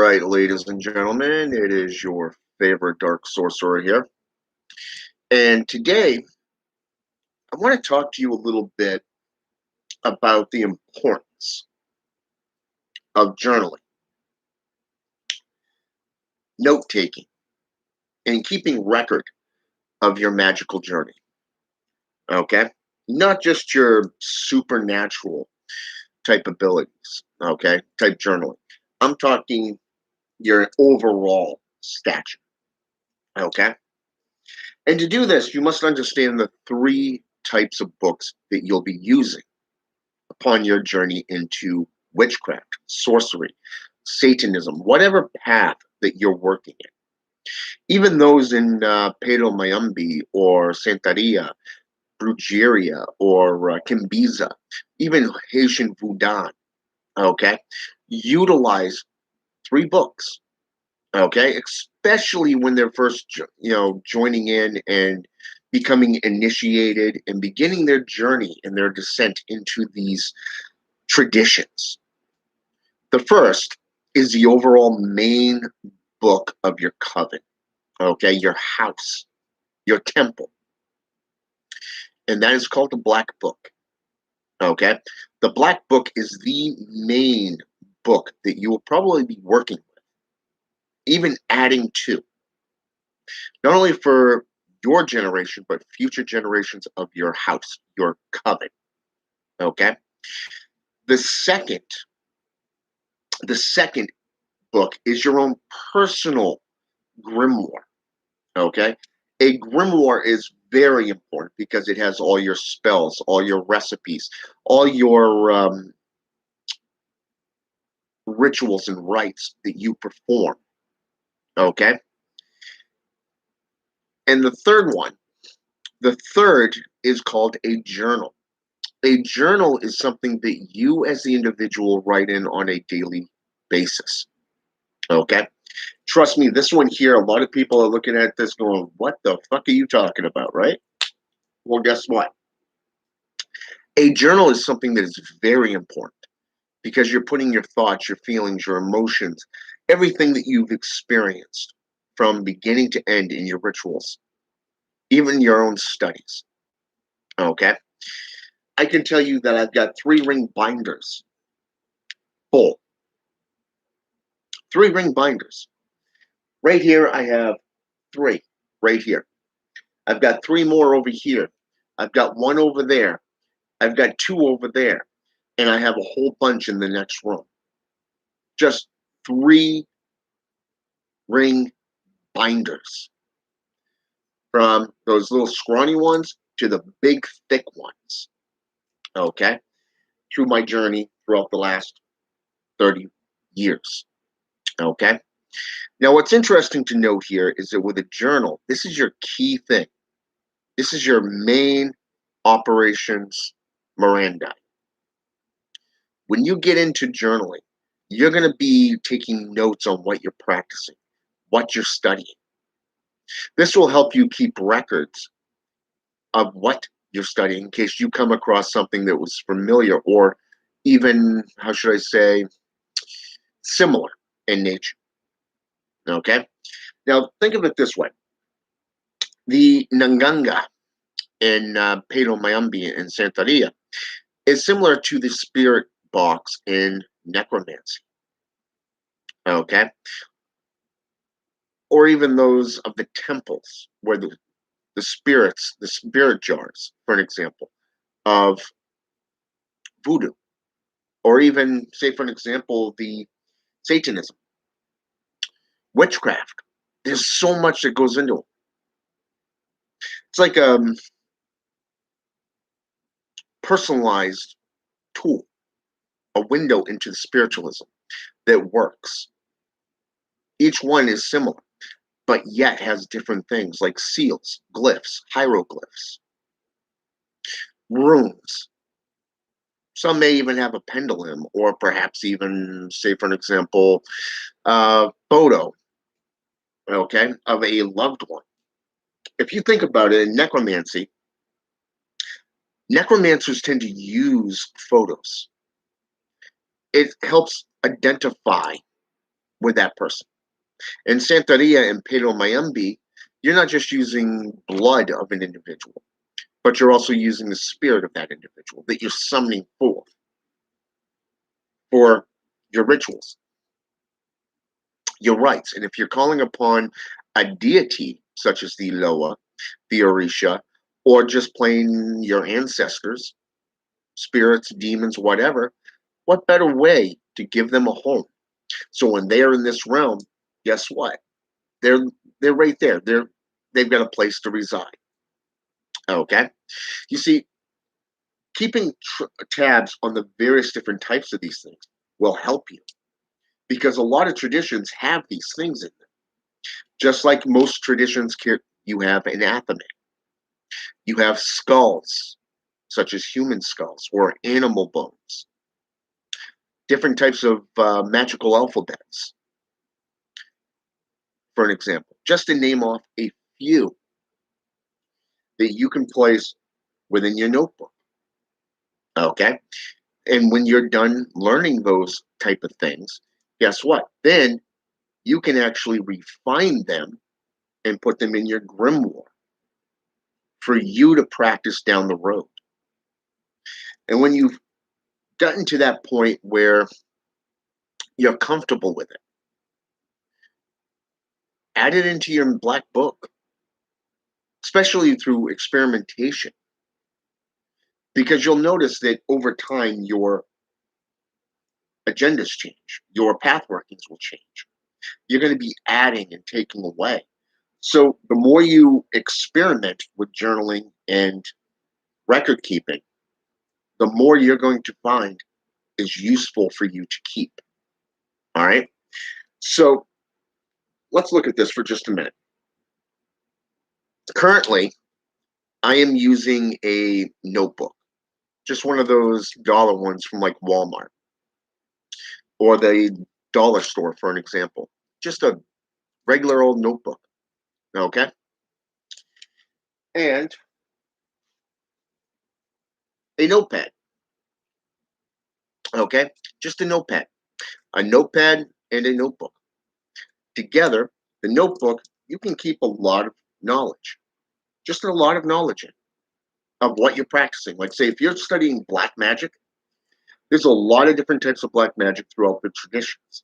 right, ladies and gentlemen, it is your favorite dark sorcerer here. And today, I want to talk to you a little bit about the importance of journaling, note taking, and keeping record of your magical journey. Okay? Not just your supernatural type abilities, okay? Type journaling. I'm talking your overall stature. Okay? And to do this, you must understand the three types of books that you'll be using upon your journey into witchcraft, sorcery, Satanism, whatever path that you're working in. Even those in Pero Mayambi or Santeria, Brujeria or Kimbiza, even Haitian Voodoo, okay? Utilize three books, okay? Especially when they're first, joining in and becoming initiated and beginning their journey and their descent into these traditions. The first is the overall main book of your coven, okay, your house, your temple, and that is called the Black Book, okay? The Black Book is the main book that you will probably be working with, even adding to, not only for your generation, but future generations of your house, your coven, okay? The second, the second book is your own personal grimoire. Okay. A grimoire is very important because it has all your spells, all your recipes, all your rituals and rites that you perform. Okay. And the third is called a journal. A journal is something that you as the individual write in on a daily basis. Okay. Trust me, this one here, a lot of people are looking at this going, what the fuck are you talking about, right? Well, guess what? A journal is something that is very important because you're putting your thoughts, your feelings, your emotions, everything that you've experienced from beginning to end in your rituals, even your own studies. Okay. I can tell you that I've got 3 ring binders full, 3 ring binders. Right here, I have 3 right here. I've got 3 more over here. I've got 1 over there. I've got 2 over there. And I have a whole bunch in the next room. Just 3 ring binders, from those little scrawny ones to the big thick ones, okay, through my journey throughout the last 30 years, okay. Now what's interesting to note here is that with a journal, this is your key thing. This is your main operations Miranda. When you get into journaling, you're going to be taking notes on what you're practicing, what you're studying. This will help you keep records of what you're studying in case you come across something that was familiar or even, how should I say, similar in nature. Okay? Now, think of it this way. The Nganga in Pedro Mayambi in Santeria is similar to the spirit box in necromancy. Okay? Or even those of the temples where the spirits, the spirit jars, for an example, of voodoo. Or even, say, for an example, the Satanism, witchcraft. There's so much that goes into it. It's like a personalized tool, a window into the spiritualism that works. Each one is similar, but yet has different things like seals, glyphs, hieroglyphs, runes. Some may even have a pendulum, or perhaps even, say, for an example, a photo, okay, of a loved one. If you think about it, in necromancy, necromancers tend to use photos. It helps identify with that person. In Santeria and Palo Mayombe, you're not just using blood of an individual, but you're also using the spirit of that individual that you're summoning forth for your rituals, your rites. And if you're calling upon a deity such as the Loa, the Orisha, or just plain your ancestors, spirits, demons, whatever, what better way to give them a home? So when they're in this realm, guess what? They're they're right there. They've got a place to reside. Okay. You see, keeping tabs on the various different types of these things will help you because a lot of traditions have these things in them. Just like most traditions, you have anatomy. You have skulls, such as human skulls or animal bones. Different types of magical alphabets, for an example, just to name off a few that you can place within your notebook. Okay. And when you're done learning those type of things, guess what? Then you can actually refine them and put them in your grimoire for you to practice down the road. And when you've gotten to that point where you're comfortable with it, add it into your black book, especially through experimentation, because you'll notice that over time your agendas change, your path workings will change. You're going to be adding and taking away. So the more you experiment with journaling and record keeping, the more you're going to find is useful for you to keep. All right. So let's look at this for just a minute. Currently, I am using a notebook, just one of those dollar ones from like Walmart or the dollar store, for an example. Just a regular old notebook. Okay. And a notepad. Okay. Just a notepad. A notepad and a notebook. Together, the notebook, you can keep a lot of knowledge, just a lot of knowledge in of what you're practicing. Like, say, if you're studying black magic, there's a lot of different types of black magic throughout the traditions.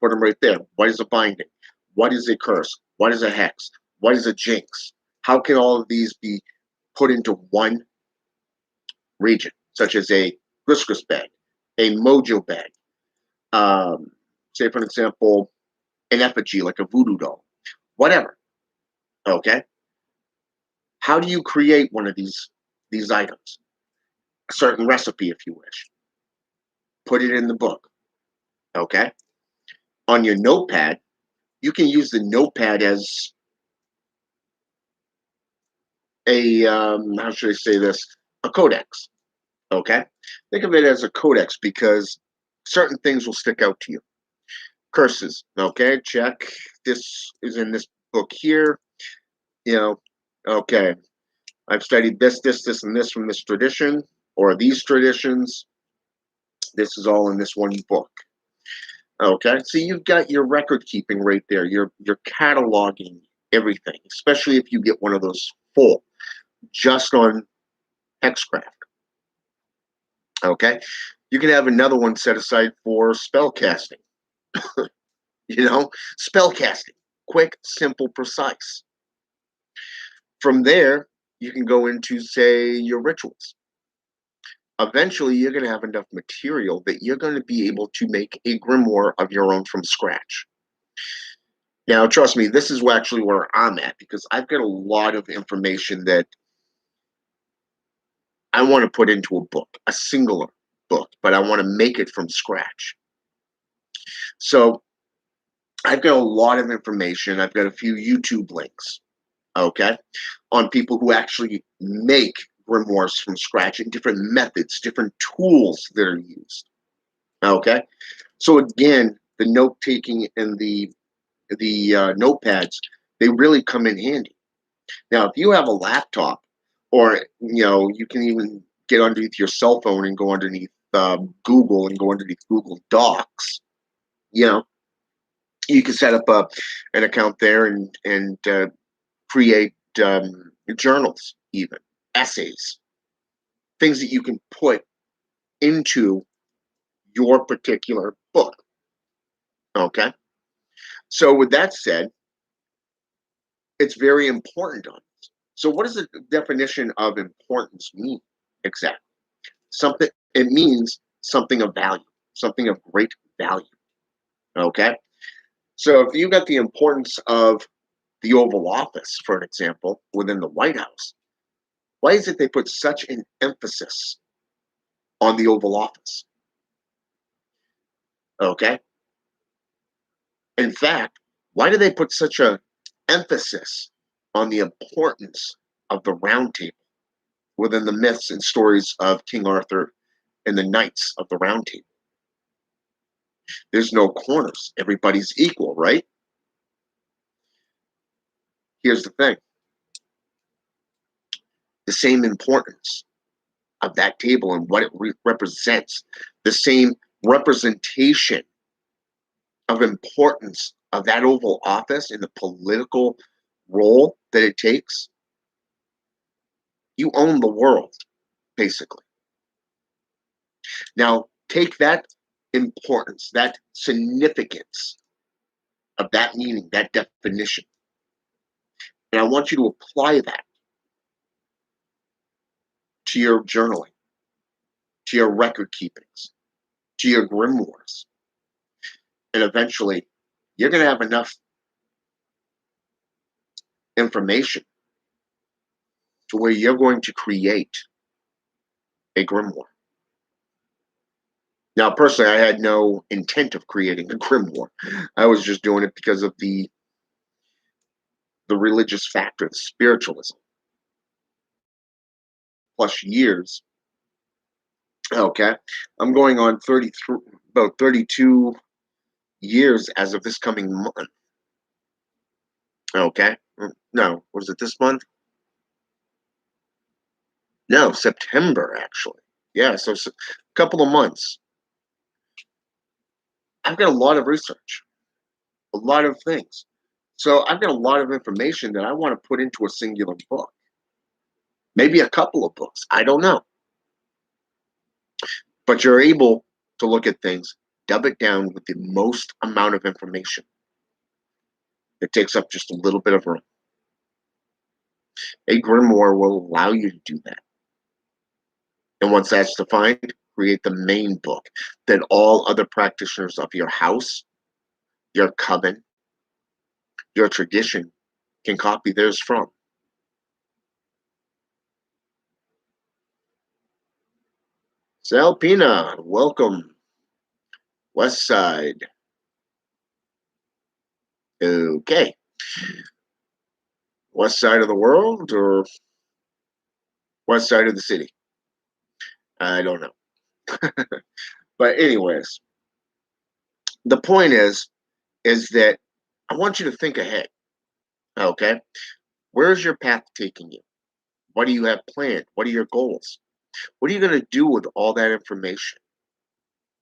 Put them right there. What is a binding? What is a curse? What is a hex? What is a jinx? How can all of these be put into one region, such as a Griskus bag, a mojo bag, say, for example, an effigy like a voodoo doll, whatever. Okay. How do you create one of these items? A certain recipe, if you wish. Put it in the book. Okay. On your notepad, you can use the notepad as a how should I say this? A codex. Okay. Think of it as a codex because certain things will stick out to you. Curses. Okay. Check. This is in this book here. You know. Okay. I've studied this, and this from this tradition or these traditions. This is all in this one book. Okay, so you've got your record keeping right there. You're cataloging everything, especially if you get one of those full just on hexcraft. Okay, you can have another one set aside for spell casting. Spell casting, quick, simple, precise. From there, you can go into, say, your rituals. Eventually, you're going to have enough material that you're going to be able to make a grimoire of your own from scratch. Now, trust me, this is actually where I'm at because I've got a lot of information that I want to put into a book, a singular book, but I want to make it from scratch. So I've got a lot of information. I've got a few YouTube links, okay, on people who actually make grimoires from scratch and different methods, different tools that are used. Okay. So again, the note taking and the notepads, they really come in handy. Now, if you have a laptop, or you can even get underneath your cell phone and go underneath Google and go underneath Google Docs. You know, you can set up an account there and create journals, even essays, things that you can put into your particular book. Okay. So with that said, it's very important on us. So what does the definition of importance mean exactly? Something it means something of value, something of great value. Okay. So if you got the importance of the Oval Office, for an example, within the White House, why is it they put such an emphasis on the Oval Office? Okay. In fact, why do they put such a emphasis on the importance of the Round Table within the myths and stories of King Arthur and the Knights of the Round Table? There's no corners. Everybody's equal, right? Here's the thing. The same importance of that table and what it represents, the same representation of importance of that Oval Office in the political role that it takes. You own the world, basically. Now, take that importance, that significance of that meaning, that definition, and I want you to apply that to your journaling, to your record keepings, to your grimoires. And eventually, you're going to have enough information to where you're going to create a grimoire. Now, personally, I had no intent of creating a grimoire. I was just doing it because of the religious factor, the spiritualism. Plus years. Okay. I'm going on 33, about 32 years as of this coming month. Okay. No, was it this month? No, September, actually. Yeah, so a couple of months. I've got a lot of research, a lot of things. So I've got a lot of information that I want to put into a singular book, maybe a couple of books. I don't know. But you're able to look at things, dub it down with the most amount of information. It takes up just a little bit of room. A grimoire will allow you to do that. And once that's defined, create the main book that all other practitioners of your house, your coven, your tradition can copy theirs from. Salpina, welcome. West Side. Okay. West side of the world or west side of the city? I don't know. But anyways, the point is that I want you to think ahead. Okay. Where's your path taking you? What do you have planned? What are your goals? What are you going to do with all that information?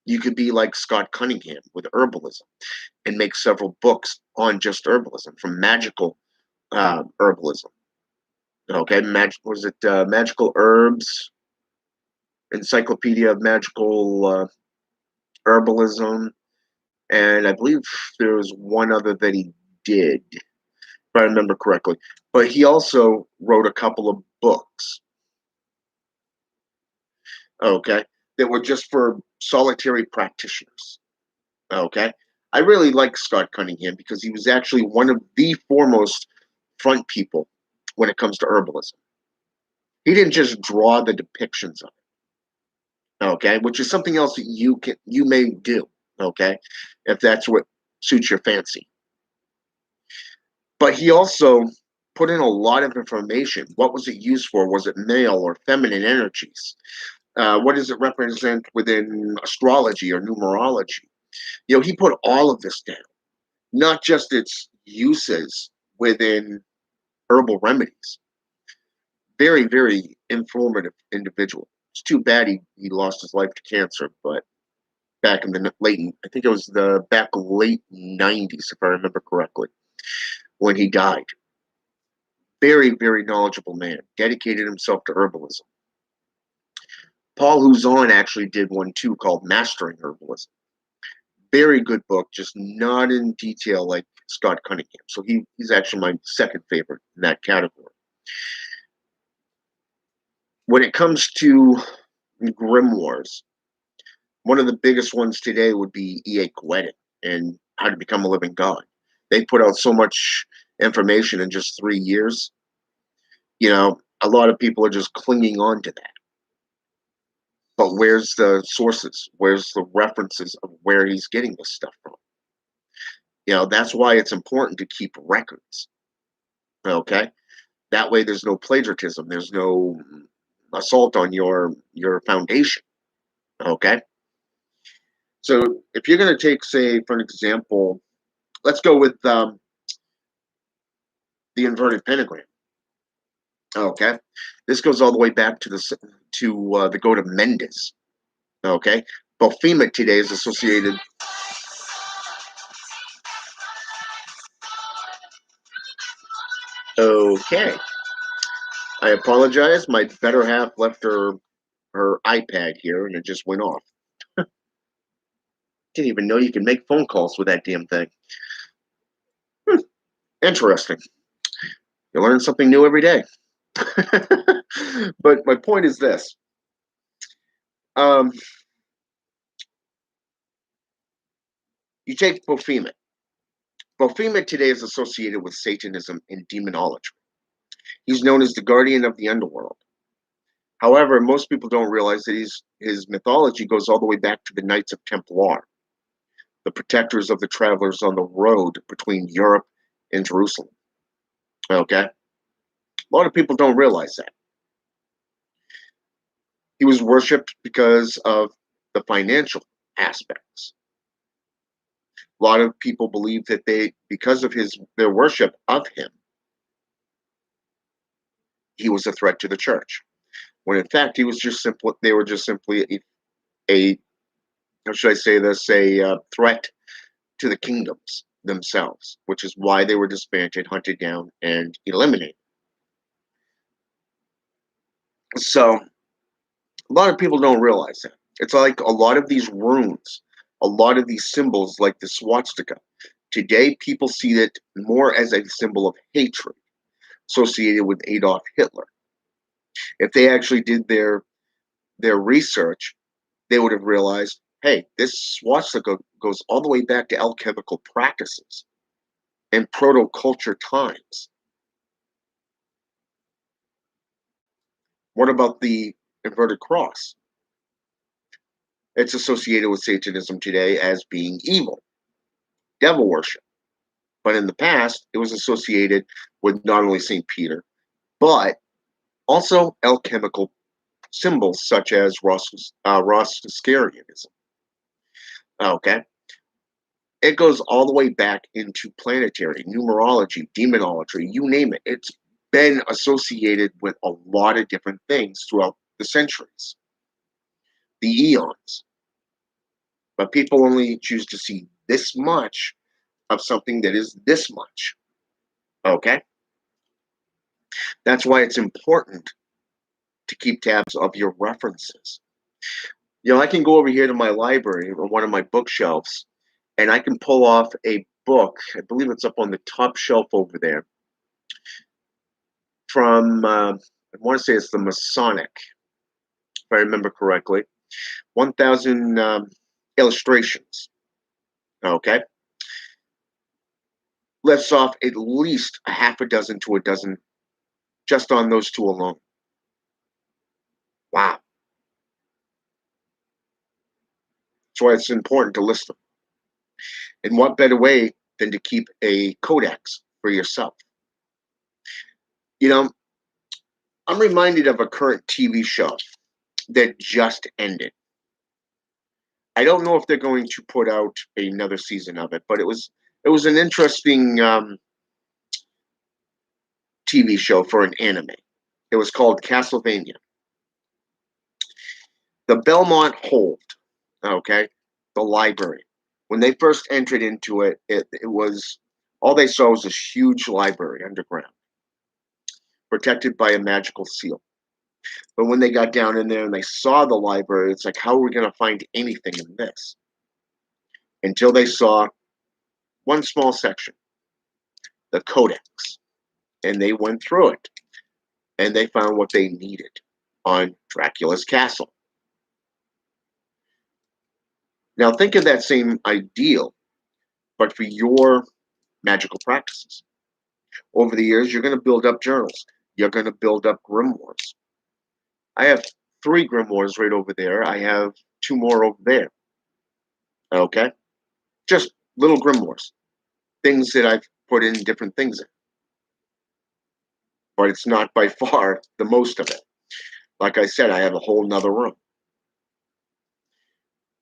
You could be like Scott Cunningham with herbalism and make several books on just herbalism, from magical herbalism. Okay, was it Magical Herbs, Encyclopedia of Magical Herbalism, and I believe there was one other that he did, if I remember correctly. But he also wrote a couple of books, okay, that were just for solitary practitioners. Okay. I really like Scott Cunningham because he was actually one of the foremost front people when it comes to herbalism. He didn't just draw the depictions of it, okay, which is something else that you may do, okay, if that's what suits your fancy. But he also put in a lot of information. What was it used for? Was it male or feminine energies? What does it represent within astrology or numerology? He put all of this down, not just its uses within herbal remedies. Very, very informative individual. It's too bad he lost his life to cancer, but back in the I think it was the back late 90s, if I remember correctly, when he died. Very, very knowledgeable man, dedicated himself to herbalism. Paul Huzon actually did one too called Mastering Herbalism. Very good book, just not in detail like Scott Cunningham. So he's actually my second favorite in that category. When it comes to grimoires, one of the biggest ones today would be E.A. Guedin and How to Become a Living God. They put out so much information in just 3 years. A lot of people are just clinging on to that. But where's the sources? Where's the references of where he's getting this stuff from? That's why it's important to keep records. Okay? That way there's no plagiarism. There's no assault on your foundation. Okay? So if you're going to take, say, for an example, let's go with the inverted pentagram. Okay, this goes all the way back to the goat of Mendes. Okay, Baphomet today is associated. Okay, I apologize. My better half left her iPad here, and it just went off. Didn't even know you can make phone calls with that damn thing. Interesting. You learn something new every day. But my point is this. Um, you take Baphomet. Baphomet today is associated with Satanism and demonology. He's known as the guardian of the underworld. However, most people don't realize that his mythology goes all the way back to the Knights of Templar, the protectors of the travelers on the road between Europe and Jerusalem. Okay? A lot of people don't realize that. He was worshipped because of the financial aspects. A lot of people believe that because of their worship of him, he was a threat to the church. When in fact they were just simply a how should I say this, a threat to the kingdoms themselves, which is why they were disbanded, hunted down, and eliminated. So a lot of people don't realize that. It's like a lot of these runes, a lot of these symbols, like the swastika. Today, people see it more as a symbol of hatred associated with Adolf Hitler. If they actually did their research, they would have realized, hey, this swastika goes all the way back to alchemical practices and proto-culture times. What about the inverted cross? It's associated with Satanism today as being evil, devil worship. But in the past, it was associated with not only St. Peter, but also alchemical symbols such as Rosicrucianism. Okay? It goes all the way back into planetary, numerology, demonology, you name it. It's been associated with a lot of different things throughout the centuries, the eons. But people only choose to see this much of something that is this much. Okay? That's why it's important to keep tabs of your references. I can go over here to my library or one of my bookshelves, and I can pull off a book. I believe it's up on the top shelf over there from, I want to say it's the Masonic, if I remember correctly. 1,000 illustrations. Okay? Lifts off at least a half a dozen to a dozen just on those two alone. Wow. That's why it's important to list them. And what better way than to keep a codex for yourself? I'm reminded of a current TV show that just ended. I don't know if they're going to put out another season of it, but it was an interesting TV show for an anime. It was called Castlevania. The Belmont Hold, okay? the library. When they first entered into it, it was all they saw was this huge library underground, protected by a magical seal. But when they got down in there and they saw the library, it's like, how are we going to find anything in this? Until they saw one small section, the Codex, and they went through it and they found what they needed on Dracula's castle. Now, think of that same ideal, but for your magical practices. Over the years, you're going to build up journals. You're going to build up grimoires. I have 3 grimoires right over there. I have 2 more over there. Okay? Just little grimoires. Things that I've put in different things in. But it's not by far the most of it. Like I said, I have a whole nother room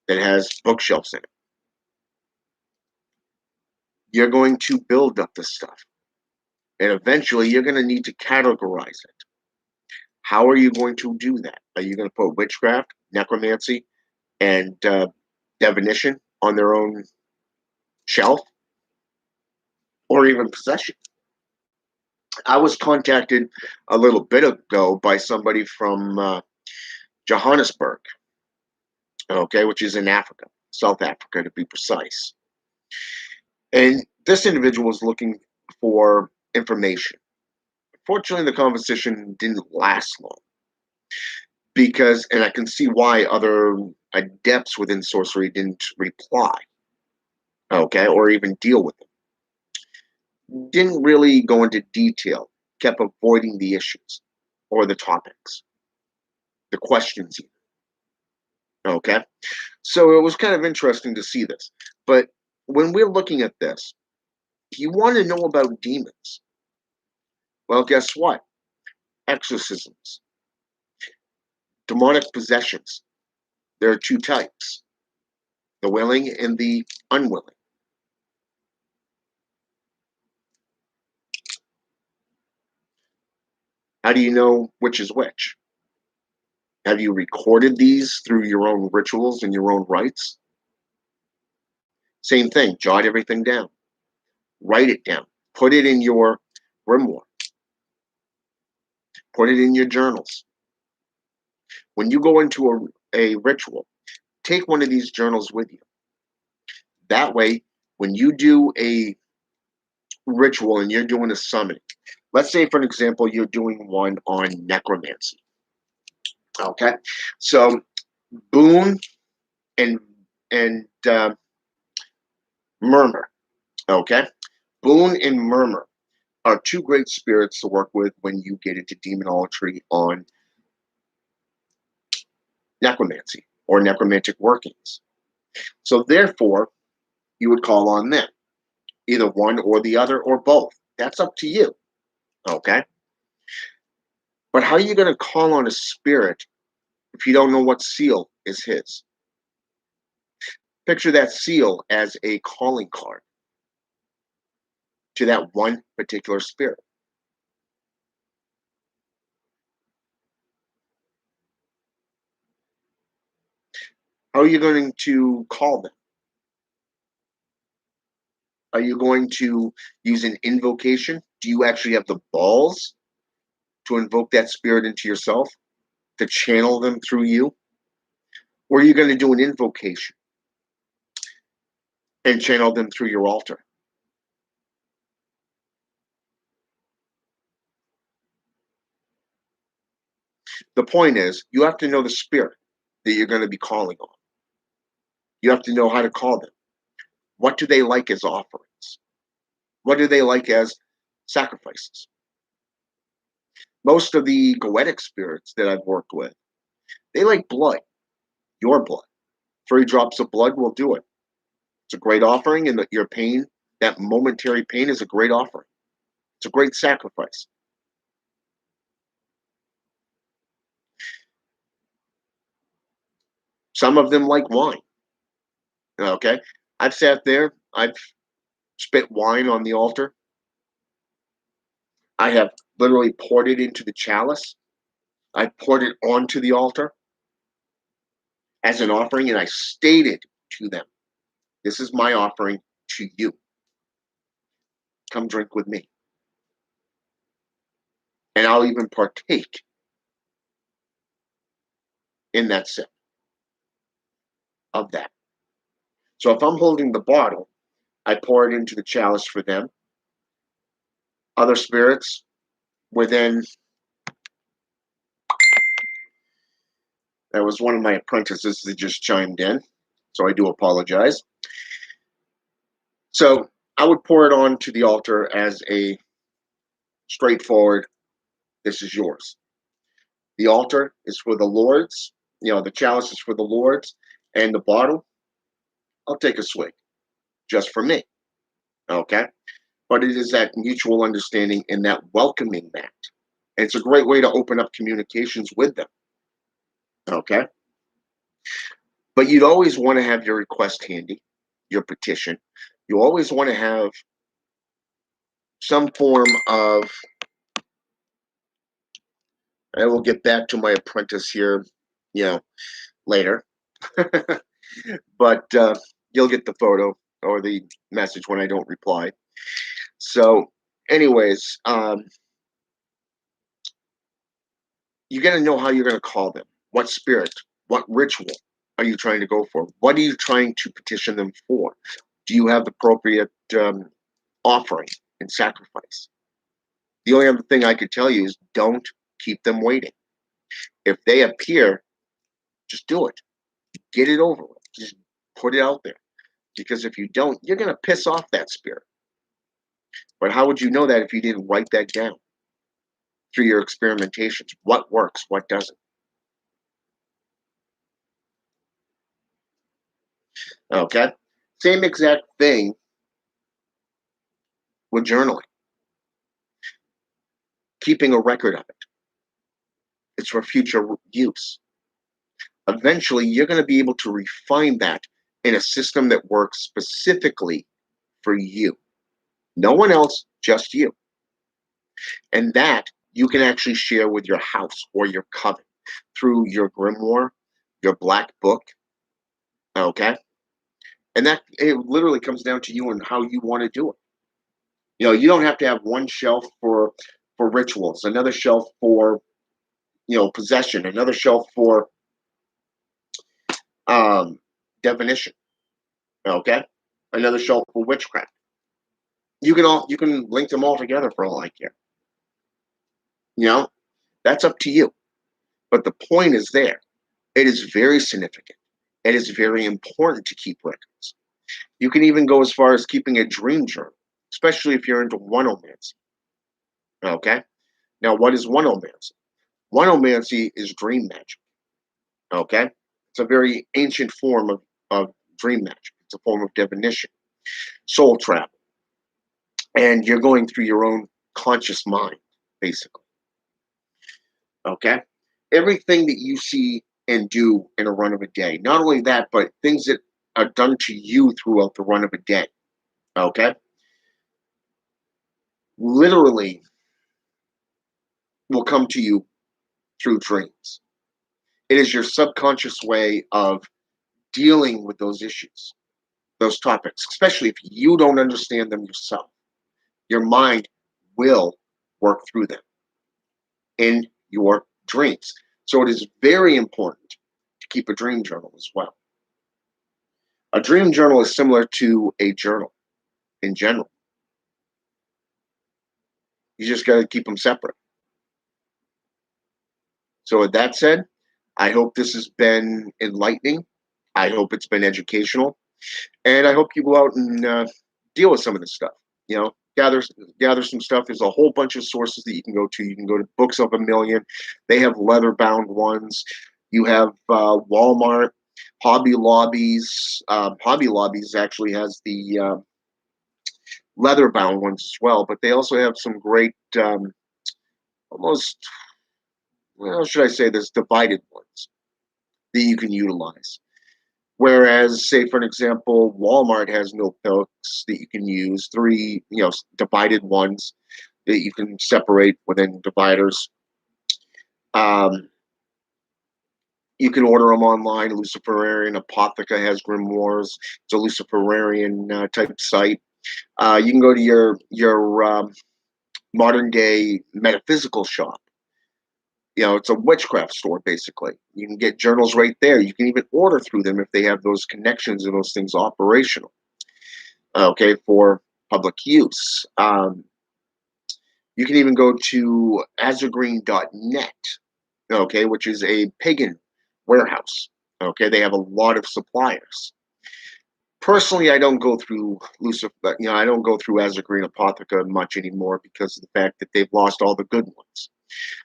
that has bookshelves in it. You're going to build up this stuff. And eventually you're going to need to categorize it. How are you going to do that? Are you going to put witchcraft, necromancy, and divination on their own shelf? Or even possession? I was contacted a little bit ago by somebody from Johannesburg, okay, which is in Africa, South Africa to be precise. And this individual was looking for information. Fortunately, the conversation didn't last long because, and I can see why other adepts within sorcery didn't reply, okay, or even deal with them. Didn't really go into detail, kept avoiding the issues or the topics, the questions even, okay? So it was kind of interesting to see this. But when we're looking at this, you want to know about demons. Well, guess what? Exorcisms, demonic possessions. There are 2 types, the willing and the unwilling. How do you know which is which? Have you recorded these through your own rituals and your own rites? Same thing, jot everything down, write it down, put it in your grimoire, put it in your journals. When you go into a ritual, take one of these journals with you. That way, when you do a ritual and you're doing a summoning, let's say, for an example, you're doing one on necromancy. Okay, so Boone and and Murmur. Okay, Boone and Murmur are 2 great spirits to work with when you get into demonolatry on necromancy or necromantic workings. So therefore, you would call on them, either one or the other or both. That's up to you. Okay, but how are you going to call on a spirit if you don't know what seal is his? Picture that seal as a calling card to that one particular spirit. How are you going to call them? Are you going to use an invocation? Do you actually have the balls to invoke that spirit into yourself, to channel them through you? Or are you going to do an invocation and channel them through your altar? The point is, you have to know the spirit that you're going to be calling on. You have to know how to call them. What do they like as offerings? What do they like as sacrifices? Most of the goetic spirits that I've worked with, they like blood, your blood. 3 drops of blood will do it. It's a great offering, and your pain, that momentary pain, is a great offering. It's a great sacrifice. Some of them like wine. Okay. I've sat there, I've spit wine on the altar. I have literally poured it into the chalice. I poured it onto the altar as an offering, and I stated, to them. This is my offering to you. Come drink with me. And I'll even partake in that sip of that. So if I'm holding the bottle, I pour it into the chalice for them. Other spirits were then, that was one of my apprentices that just chimed in, so I do apologize. So I would pour it onto the altar as a straightforward, this is yours. The altar is for the Lord's, the chalice is for the Lord's, and the bottle, I'll take a swig just for me. Okay? But it is that mutual understanding and that welcoming that. And it's a great way to open up communications with them. Okay? But you'd always want to have your request handy, your petition. You always want to have some form of, I will get back to my apprentice here, later. But you'll get the photo or the message when I don't reply. So, anyways, you got to know how you're going to call them. What spirit, what ritual are you trying to go for? What are you trying to petition them for? Do you have the appropriate offering and sacrifice? The only other thing I could tell you is don't keep them waiting. If they appear, just do it. Get it over with. Just put it out there. Because if you don't, you're going to piss off that spirit. But how would you know that if you didn't write that down through your experimentations? What works, what doesn't? Okay? Same exact thing with journaling. Keeping a record of it. It's for future use. Eventually, you're going to be able to refine that in a system that works specifically for you. No one else, just you. And that you can actually share with your house or your coven through your grimoire, your black book. Okay? And that it literally comes down to you and how you want to do it. You don't have to have one shelf for rituals, another shelf for possession, another shelf for divination. Okay? Another shelf for witchcraft. You can link them all together for all I care. That's up to you. But the point is there. It is very significant. It is very important to keep records. You can even go as far as keeping a dream journal, especially if you're into one-omancy. Okay? Now, what is one-omancy? One-omancy is dream magic. Okay? It's a very ancient form of dream magic. It's a form of divination, soul travel. And you're going through your own conscious mind, basically. Okay? Everything that you see and do in a run of a day, not only that, but things that are done to you throughout the run of a day. Okay? Literally will come to you through dreams. It is your subconscious way of dealing with those issues, those topics, especially if you don't understand them yourself. Your mind will work through them in your dreams. So it is very important to keep a dream journal as well. A dream journal is similar to a journal in general. You just got to keep them separate. So with that said, I hope this has been enlightening. I hope it's been educational. And I hope you go out and deal with some of this stuff. Gather some stuff. There's a whole bunch of sources that you can go to. You can go to Books of a Million. They have leather-bound ones. You have Walmart, Hobby Lobbies. Hobby Lobbies actually has the leather-bound ones as well, but they also have some great, almost, well, should I say, there's divided ones that you can utilize. Whereas, say, for an example, Walmart has milk totes that you can use, three, divided ones that you can separate within dividers. You can order them online. Luciferian Apotheca has grimoires. It's a Luciferian type site. You can go to your modern day metaphysical shop. It's a witchcraft store basically. You can get journals right there. You can even order through them if they have those connections and those things operational. Okay, for public use. You can even go to azurgreen.net, okay, which is a pagan warehouse. Okay, they have a lot of suppliers. Personally, I don't go through Lucifer, I don't go through Azurgreen Apotheca much anymore because of the fact that they've lost all the good ones.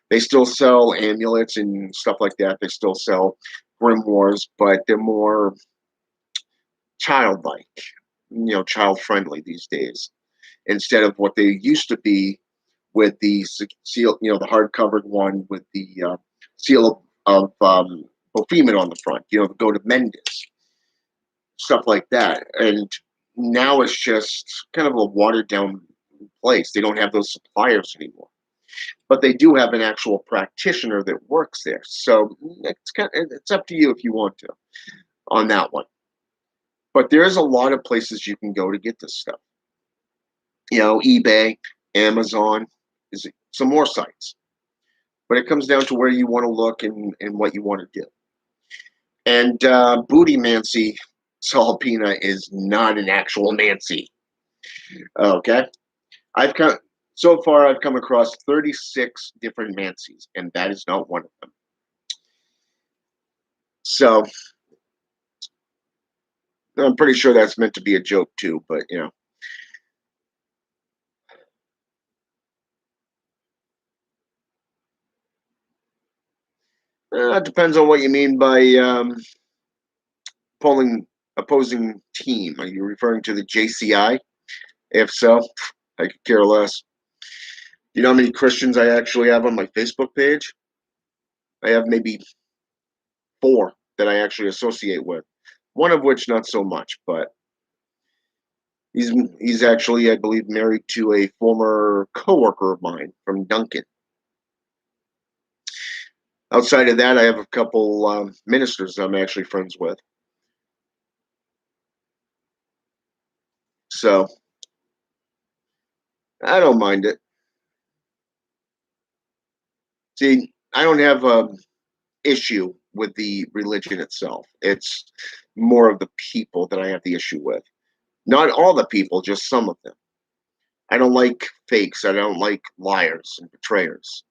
They still sell amulets and stuff like that. They still sell grimoires, but they're more childlike, child friendly these days, instead of what they used to be with the seal, the hard covered one with the seal of Bophemet on the front, the Go to Mendes, stuff like that. And now it's just kind of a watered down place. They don't have those suppliers anymore, but they do have an actual practitioner that works there. So it's up to you if you want to on that one. But there is a lot of places you can go to get this stuff. eBay, Amazon, is some more sites. But it comes down to where you want to look and what you want to do. And Booty Mancy Salpina is not an actual Mancy. Okay, I've come so far. I've come across 36 different Mancies, and that is not one of them. So I'm pretty sure that's meant to be a joke too. But it depends on what you mean by polling opposing team. Are you referring to the JCI? If so, I could care less. You know how many Christians I actually have on my Facebook page? I have maybe 4 that I actually associate with. One of which not so much, but he's actually, I believe, married to a former coworker of mine from Duncan. Outside of that, I have a couple ministers I'm actually friends with. So I don't mind it. See, I don't have a issue with the religion itself. It's more of the people that I have the issue with. Not all the people, just some of them. I don't like fakes. I don't like liars and betrayers.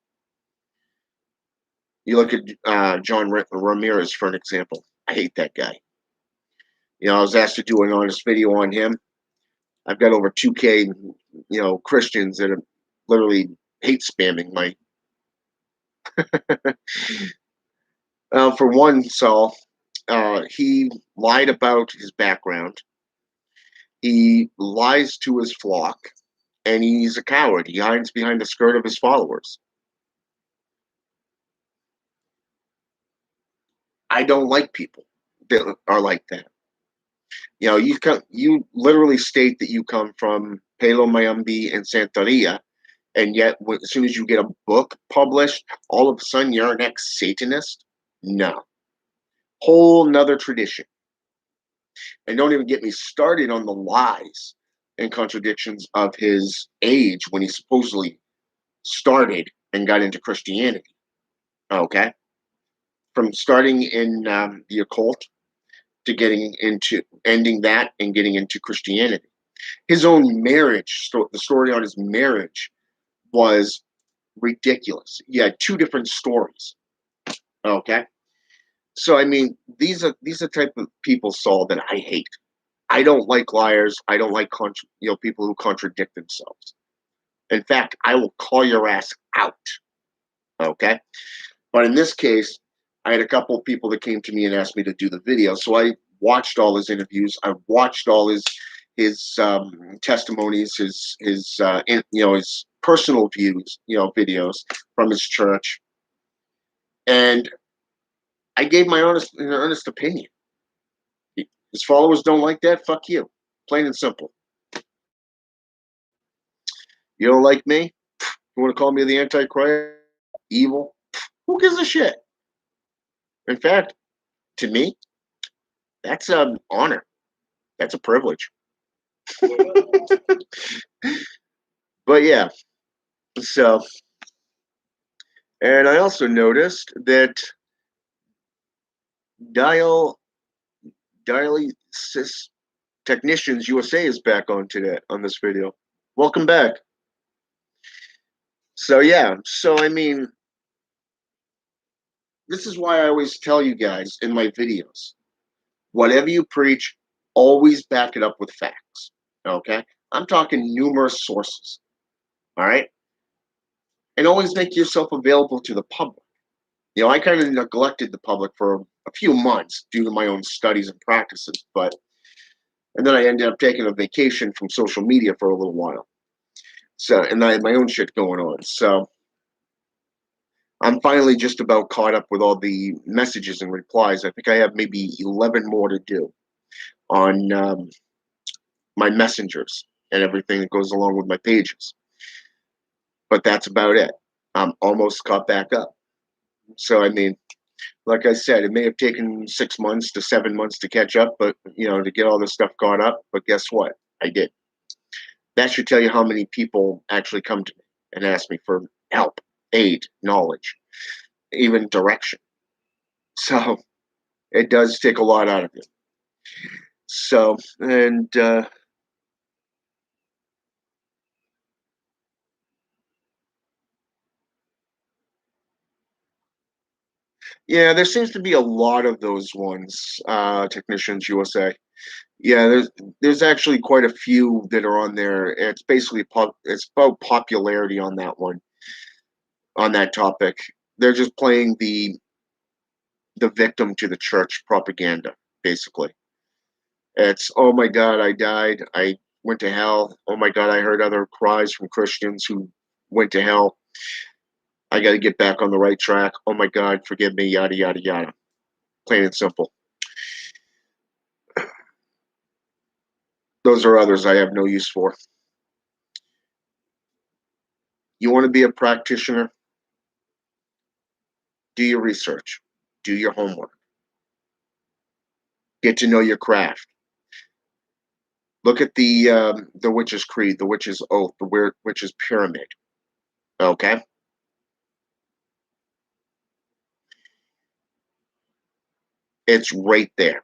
You look at John Ramirez for an example. I hate that guy. I was asked to do an honest video on him. I've got over 2K, Christians that are literally hate spamming my. For one, Saul, he lied about his background. He lies to his flock, and he's a coward. He hides behind the skirt of his followers. I don't like people that are like that. You literally state that you come from Palo Mayumbi and Santeria, and yet as soon as you get a book published, all of a sudden you're an ex-Satanist? No. Whole nother tradition. And don't even get me started on the lies and contradictions of his age when he supposedly started and got into Christianity. Okay? From starting in the occult to getting into ending that and getting into Christianity. His own marriage, the story on his marriage was ridiculous. He had 2 different stories. Okay? So I mean, these are type of people, Saul, that I hate. I don't like liars. I don't like people who contradict themselves. In fact, I will call your ass out. Okay? But in this case, I had a couple of people that came to me and asked me to do the video. So I watched all his interviews. I watched all his testimonies, his personal views, videos from his church, and I gave my honest opinion. His followers don't like that. Fuck you, plain and simple. You don't like me? You want to call me the Antichrist? Evil? Who gives a shit? In fact, to me, that's an honor. That's a privilege. But yeah, so, and I also noticed that Dial Dialysis Technicians USA is back on today on this video. Welcome back. So yeah, so I mean, this is why I always tell you guys in my videos, whatever you preach, always back it up with facts. Okay? I'm talking numerous sources. All right? And always make yourself available to the public. You know, I kind of neglected the public for a few months due to my own studies and practices, but and then I ended up taking a vacation from social media for a little while. So, and I had my own shit going on. So, I'm finally just about caught up with all the messages and replies. I think I have maybe 11 more to do on my messengers and everything that goes along with my pages. But that's about it. I'm almost caught back up. So, I mean, like I said, it may have taken 6 months to 7 months to catch up, but, to get all this stuff caught up. But guess what? I did. That should tell you how many people actually come to me and ask me for help, aid, knowledge, even direction. So, it does take a lot out of you. So, and yeah, there seems to be a lot of those ones, Technicians USA. Yeah, there's actually quite a few that are on there. It's basically it's about popularity on that one, on that topic. They're just playing the victim to the church propaganda, basically. It's, oh my God, I died. I went to hell. Oh my God, I heard other cries from Christians who went to hell. I got to get back on the right track. Oh my God, forgive me, yada, yada, yada. Plain and simple. Those are others I have no use for. You want to be a practitioner? Do your research, do your homework, get to know your craft. Look at the witch's creed, the witch's oath, the witch's pyramid. Okay, it's right there.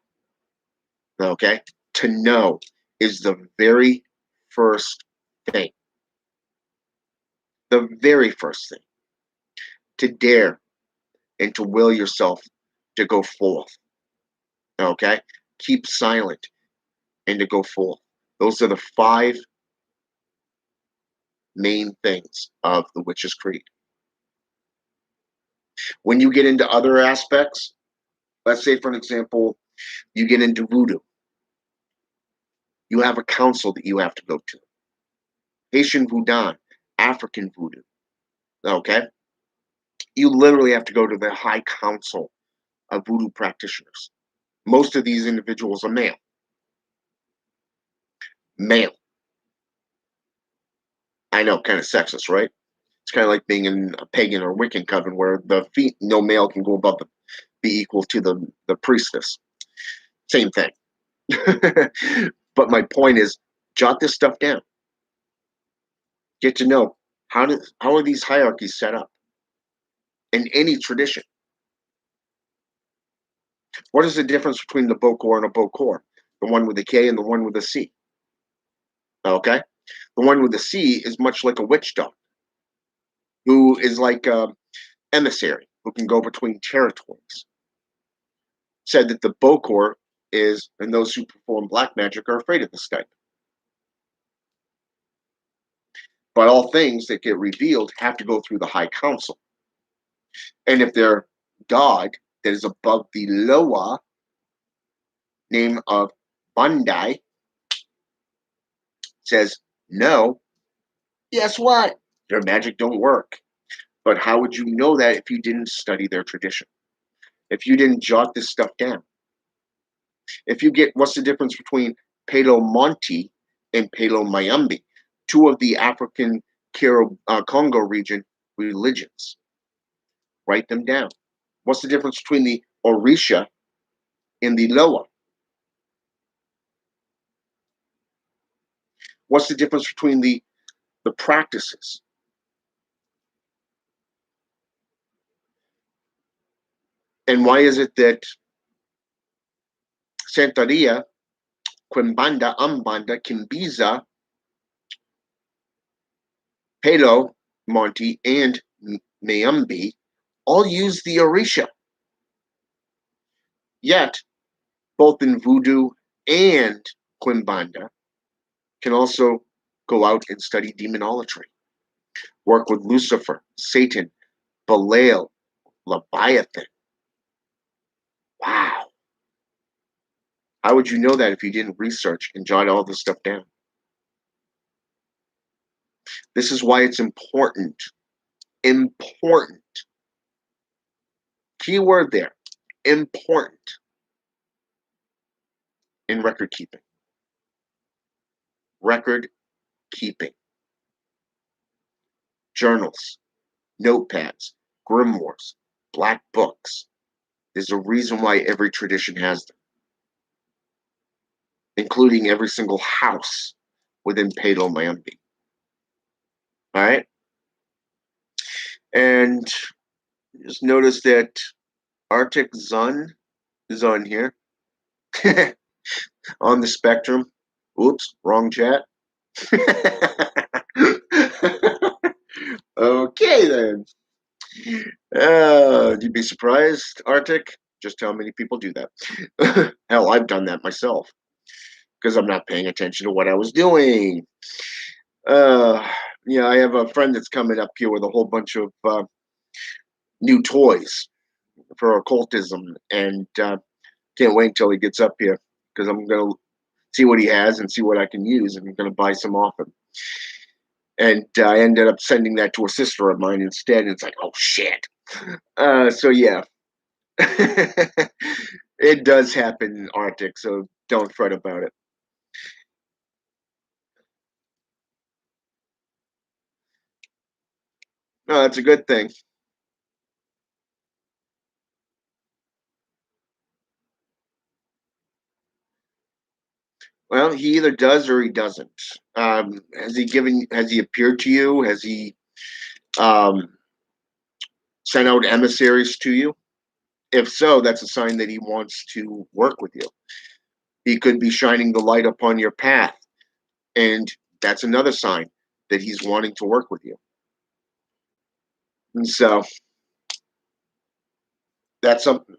Okay, to know is the very first thing. The very first thing. To dare and to will yourself to go forth. Okay, keep silent and to go forth. Those are the five main things of the witch's creed. When you get into other aspects, let's say, for an example, you get into voodoo, you have a council that you have to go to. Haitian voodoo, African voodoo. Okay, you literally have to go to the high council of voodoo practitioners. Most of these individuals are male. Male. I know, kind of sexist, right? It's kind of like being in a pagan or Wiccan coven where no male can go above be equal to the priestess. Same thing. But my point is, jot this stuff down. Get to know how are these hierarchies set up in any tradition. What is the difference between the Bokor and a Bokor? The one with the K and the one with the C. Okay, the one with the C is much like a witch doctor, who is like a emissary who can go between territories. Said that the Bokor is, and those who perform black magic are afraid of this type. But all things that get revealed have to go through the High Council. And if their god that is above the lower name of Bandai says no, guess what? Their magic don't work. But how would you know that if you didn't study their tradition? If you didn't jot this stuff down? If you get, what's the difference between Palo Monte and Palo Mayombe, two of the African Congo region religions? Write them down. What's the difference between the Orisha in the lower. What's the difference between the practices? And why is it that Santeria, Quimbanda, Umbanda, Kimbiza, Palo, Monte, and Mayumbi all use the Orisha? Yet, both in Voodoo and Quimbanda, can also go out and study demonology, work with Lucifer, Satan, Belial, Leviathan. Wow. How would you know that if you didn't research and jot all this stuff down? This is why it's important. Important. Key word there. Important in record keeping. Record keeping. Journals, notepads, grimoires, black books. There's a reason why every tradition has them, including every single house within Palo Mayumbi. All right? And just notice that Arctic Sun is on here. On the spectrum. Oops, wrong chat. Okay, then. You'd be surprised, Arctic, just how many people do that. Hell, I've done that myself because I'm not paying attention to what I was doing. Uh, yeah, I have a friend that's coming up here with a whole bunch of new toys for occultism, and can't wait until he gets up here because I'm going to see what he has and see what I can use, and I'm going to buy some off him. And I ended up sending that to a sister of mine instead. And it's like, oh shit. So yeah, it does happen, Arctic. So don't fret about it. No, that's a good thing. Well, he either does or he doesn't. Has he given? Has he appeared to you? Has he um, sent out emissaries to you? If so, that's a sign that he wants to work with you. He could be shining the light upon your path, and that's another sign that he's wanting to work with you. And so that's something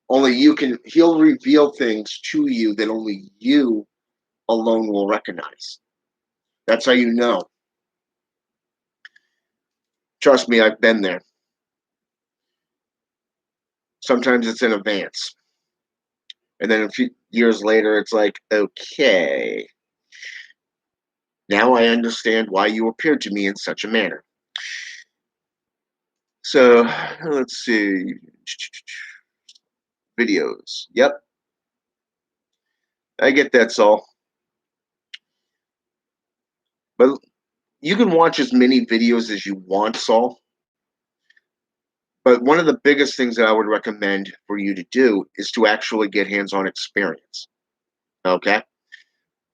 only you can. He'll reveal things to you that only you alone will recognize. That's how you know. Trust me, I've been there. Sometimes it's in advance. And then a few years later, it's like, okay, now I understand why you appeared to me in such a manner. So let's see. Videos. Yep, I get that, Saul. But you can watch as many videos as you want, Saul. But one of the biggest things that I would recommend for you to do is to actually get hands on experience. Okay?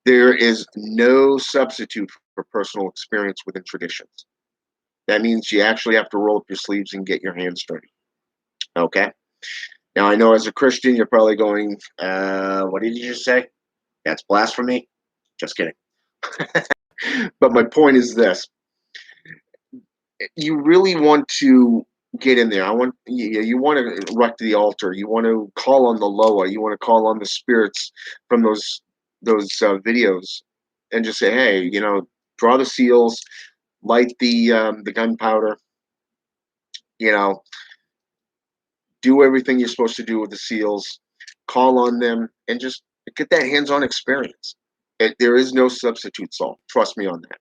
There is no substitute for personal experience within traditions. That means you actually have to roll up your sleeves and get your hands dirty. Okay? Now, I know as a Christian, you're probably going, what did you just say? That's blasphemy? Just kidding. But my point is this: you really want to get in there. You want to erect the altar. You want to call on the Loa. You want to call on the spirits from those videos, and just say, hey, draw the seals, light the gunpowder. You know, do everything you're supposed to do with the seals. Call on them, and just get that hands-on experience. There is no substitute, Saul. Trust me on that.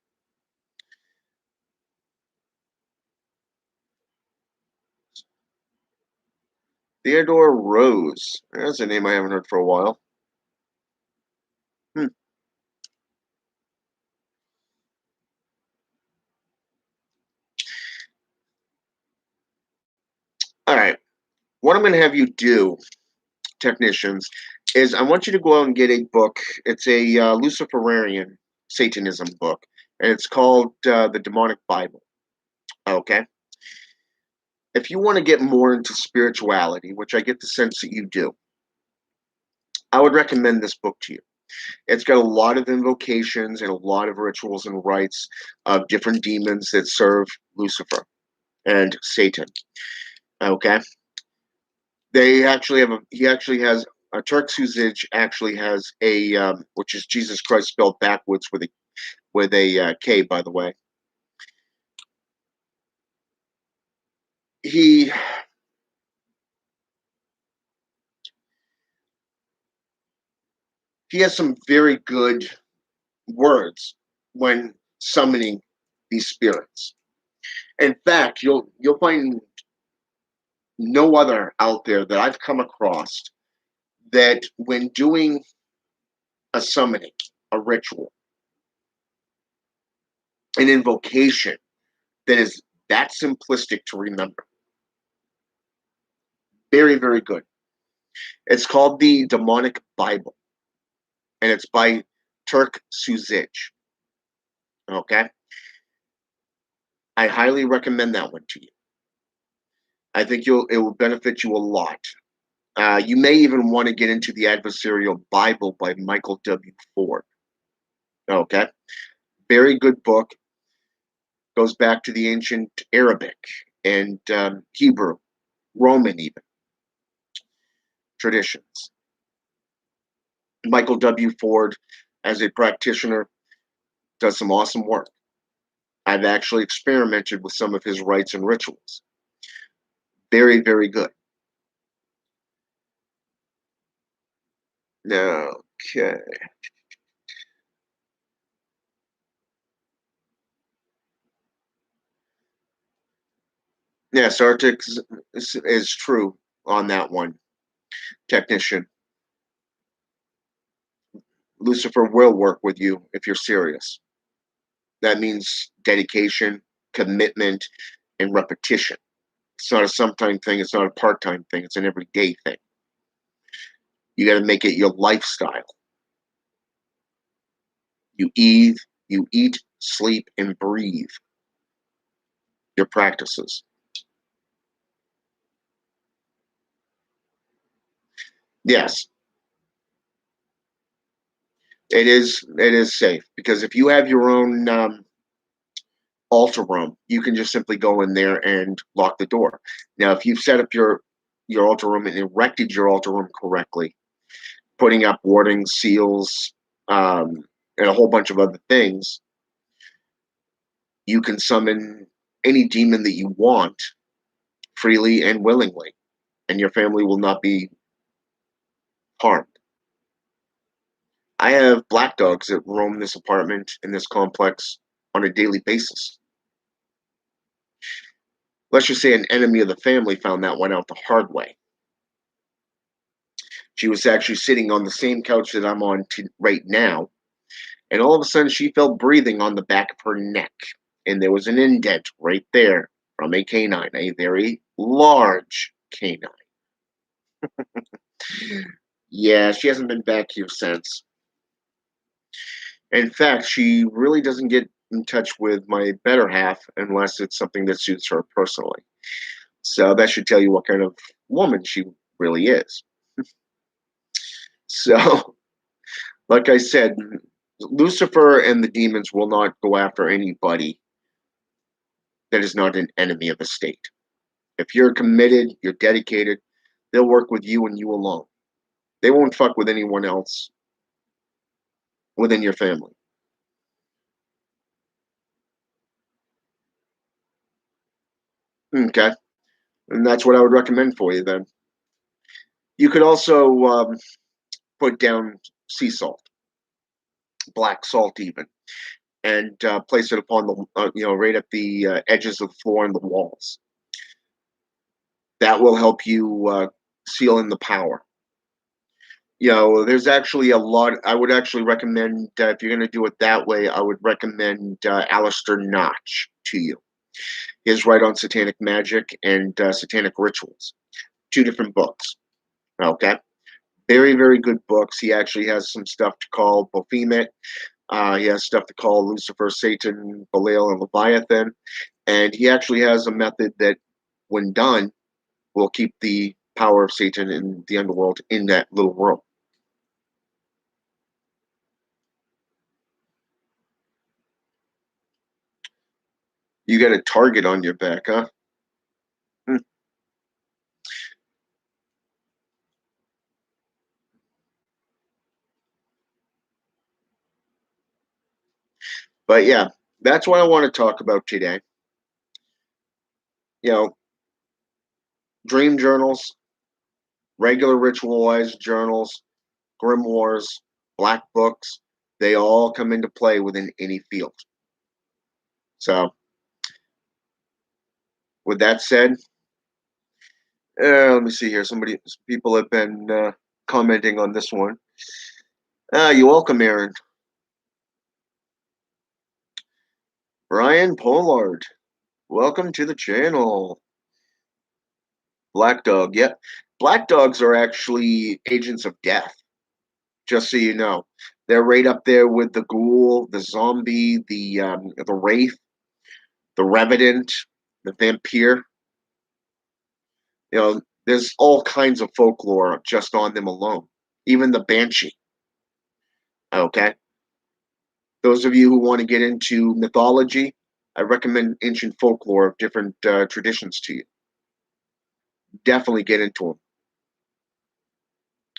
Theodore Rose. That's a name I haven't heard for a while. Hmm. All right. What I'm going to have you do, technicians, is I want you to go out and get a book. It's a Luciferian Satanism book, and it's called The Demonic Bible. Okay? If you want to get more into spirituality, which I get the sense that you do, I would recommend this book to you. It's got a lot of invocations and a lot of rituals and rites of different demons that serve Lucifer and Satan. Okay? They actually have he actually has Turk Suzic actually has a which is Jesus Christ spelled backwards with a K, by the way. He he has some very good words when summoning these spirits. In fact, you'll find no other out there that I've come across that when doing a summoning, a ritual, an invocation that is that simplistic to remember. Very, very good. It's called the Demonic Bible, and it's by Turk Suzic. Okay, I highly recommend that one to you. I think it will benefit you a lot. You may even want to get into the Adversarial Bible by Michael W. Ford. Okay, very good book. Goes back to the ancient Arabic and Hebrew, Roman even traditions. Michael W. Ford, as a practitioner, does some awesome work. I've actually experimented with some of his rites and rituals. Very, very good. Okay. Yes, Arctic is true on that one, technician. Lucifer will work with you if you're serious. That means dedication, commitment, and repetition. It's not a sometime thing, it's not a part time thing, it's an everyday thing. You got to make it your lifestyle. You eat, sleep, and breathe your practices. Yes, it is safe because if you have your own altar room, you can just simply go in there and lock the door. Now, if you've set up your altar room and erected your altar room correctly, putting up warding seals, and a whole bunch of other things, you can summon any demon that you want freely and willingly, and your family will not be harmed. I have black dogs that roam this apartment in this complex on a daily basis. Let's just say an enemy of the family found that one out the hard way. She was actually sitting on the same couch that I'm on right now, and all of a sudden she felt breathing on the back of her neck, and there was an indent right there from a canine, a very large canine. Yeah, she hasn't been back here since. In fact, she really doesn't get in touch with my better half unless it's something that suits her personally. So that should tell you what kind of woman she really is. So, like I said, Lucifer and the demons will not go after anybody that is not an enemy of the state. If you're committed, you're dedicated, they'll work with you and you alone. They won't fuck with anyone else within your family. Okay. And that's what I would recommend for you then. You could also put down sea salt, black salt even, and place it upon the, right at the edges of the floor and the walls. That will help you seal in the power. There's actually a lot. I would actually recommend, if you're going to do it that way, I would recommend Alistair Notch to you. His right on satanic magic and satanic rituals. 2 different books. Okay, very, very good books. He actually has some stuff to call Baphomet. He has stuff to call Lucifer, Satan, Belial, and Leviathan. And he actually has a method that, when done, will keep the power of Satan and the underworld in that little world. You got a target on your back, huh? Hmm. But yeah, that's what I want to talk about today. You know, dream journals, regular ritualized journals, grimoires, black books, they all come into play within any field. So, with that said, let me see here. Some people have been commenting on this one. You're welcome, Aaron. Brian Pollard, welcome to the channel. Black Dog, yeah. Black Dogs are actually agents of death, just so you know. They're right up there with the ghoul, the zombie, the wraith, the revenant, the vampire. You know, there's all kinds of folklore just on them alone. Even the banshee. Okay. Those of you who want to get into mythology, I recommend ancient folklore of different traditions to you. Definitely get into them.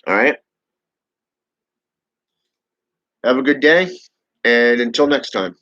All right. Have a good day, and until next time.